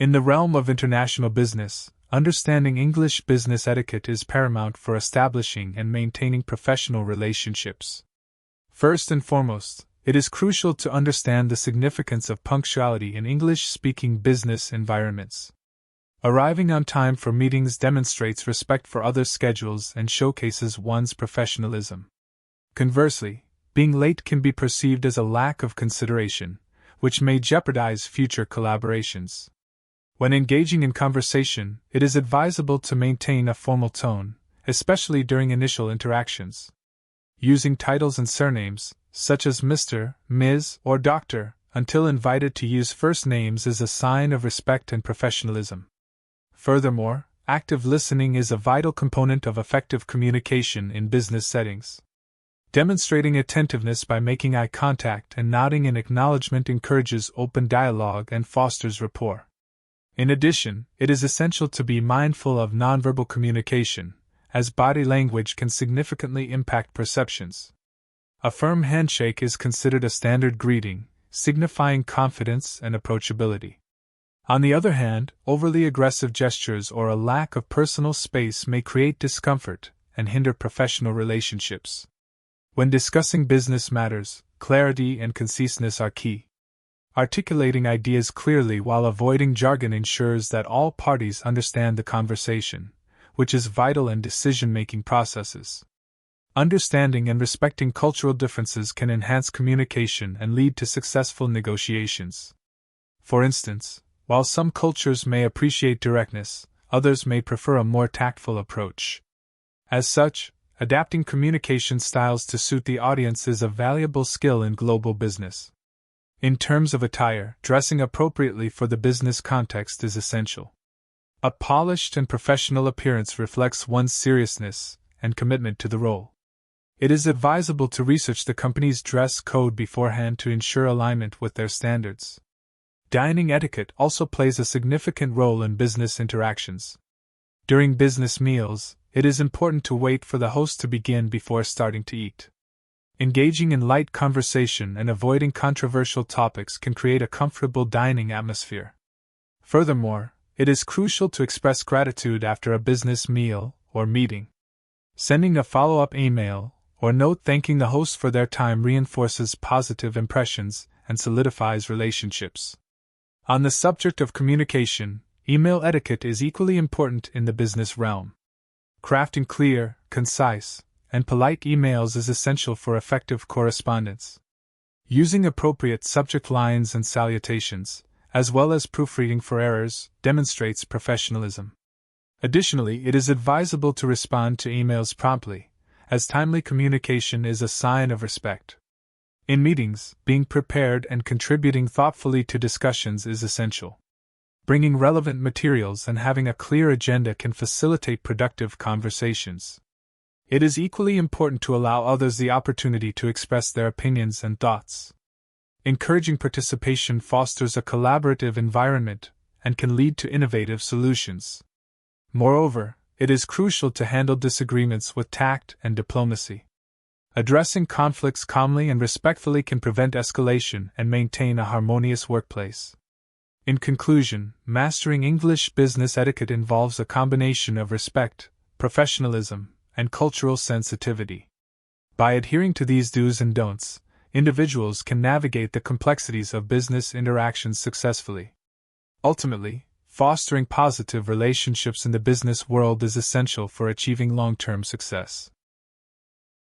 In the realm of international business, understanding English business etiquette is paramount for establishing and maintaining professional relationships. First and foremost, it is crucial to understand the significance of punctuality in English-speaking business environments. Arriving on time for meetings demonstrates respect for others' schedules and showcases one's professionalism. Conversely, being late can be perceived as a lack of consideration, which may jeopardize future collaborations. When engaging in conversation, it is advisable to maintain a formal tone, especially during initial interactions. Using titles and surnames, such as Mr., Ms., or Dr., until invited to use first names is a sign of respect and professionalism. Furthermore, active listening is a vital component of effective communication in business settings. Demonstrating attentiveness by making eye contact and nodding in acknowledgement encourages open dialogue and fosters rapport. In addition, it is essential to be mindful of nonverbal communication, as body language can significantly impact perceptions. A firm handshake is considered a standard greeting, signifying confidence and approachability. On the other hand, overly aggressive gestures or a lack of personal space may create discomfort and hinder professional relationships. When discussing business matters, clarity and conciseness are key. Articulating ideas clearly while avoiding jargon ensures that all parties understand the conversation, which is vital in decision-making processes. Understanding and respecting cultural differences can enhance communication and lead to successful negotiations. For instance, while some cultures may appreciate directness, others may prefer a more tactful approach. As such, adapting communication styles to suit the audience is a valuable skill in global business. In terms of attire, dressing appropriately for the business context is essential. A polished and professional appearance reflects one's seriousness and commitment to the role. It is advisable to research the company's dress code beforehand to ensure alignment with their standards. Dining etiquette also plays a significant role in business interactions. During business meals, it is important to wait for the host to begin before starting to eat. Engaging in light conversation and avoiding controversial topics can create a comfortable dining atmosphere. Furthermore, it is crucial to express gratitude after a business meal or meeting. Sending a follow-up email or note thanking the host for their time reinforces positive impressions and solidifies relationships. On the subject of communication, email etiquette is equally important in the business realm. Crafting clear, concise, and polite emails is essential for effective correspondence. Using appropriate subject lines and salutations, as well as proofreading for errors, demonstrates professionalism. Additionally, it is advisable to respond to emails promptly, as timely communication is a sign of respect. In meetings, being prepared and contributing thoughtfully to discussions is essential. Bringing relevant materials and having a clear agenda can facilitate productive conversations. It is equally important to allow others the opportunity to express their opinions and thoughts. Encouraging participation fosters a collaborative environment and can lead to innovative solutions. Moreover, it is crucial to handle disagreements with tact and diplomacy. Addressing conflicts calmly and respectfully can prevent escalation and maintain a harmonious workplace. In conclusion, mastering English business etiquette involves a combination of respect, professionalism, and cultural sensitivity. By adhering to these do's and don'ts, individuals can navigate the complexities of business interactions successfully. Ultimately, fostering positive relationships in the business world is essential for achieving long-term success.